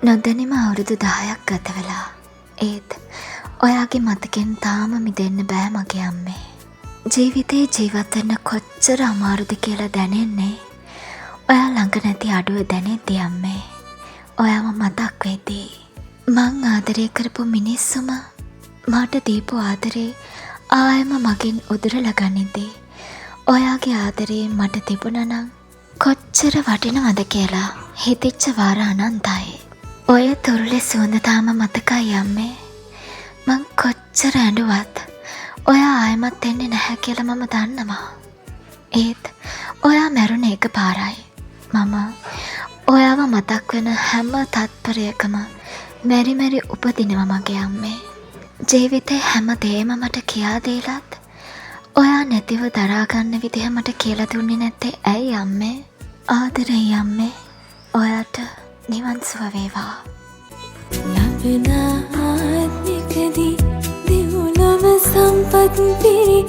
නොදැනිම අවුරුදු 10ක් ගත වෙලා. ඒත් ඔයාගේ මතකෙන් තාම මිදෙන්න බෑ මගේ අම්මේ. ජීවිතේ ජීවත් වෙන්න කොච්චර අමාරුද කියලා දැනෙන්නේ ඔයා ළඟ නැති අඩුව දැනෙද්දී අම්මේ. ඔයාව මතක් වෙද්දී මං ආදරය කරපු මිනිස්සුම මට දීපු ආදරේ ආයෙම මගෙන් උදුරලා ගනිද්දී ඔයාගේ ආදරේ මට තිබුණා නම් කොච්චර වටිනවද කියලා හිතෙච්ච වාර අනන්තයි. ඔය තුරුලේ සුවඳ තාම මතකයි අම්මේ. මං කොච්චර ඇඬුවත් ඔයා ආයෙමත් එන්නේ නැහැ කියලා මම දන්නවා. ඒත් ඔයා මැරුණ එක පාරයි. මම ඔයාව මතක් වෙන හැම තත්පරයකම මෙරි මෙරි උපදිනවා මගේ අම්මේ. ජීවිතේ හැම දෙයක්ම මට කියා දීලත් ඔයා නැතිව දරාගන්න විදිහ මට කියලා දුන්නේ නැත්තේ ඇයි අම්මේ? ආදරේ අම්මේ. ඔයාට නිවන් සුව වේවා. ලබන ආත්මිකදී දිවුලම සම්පත් පිරි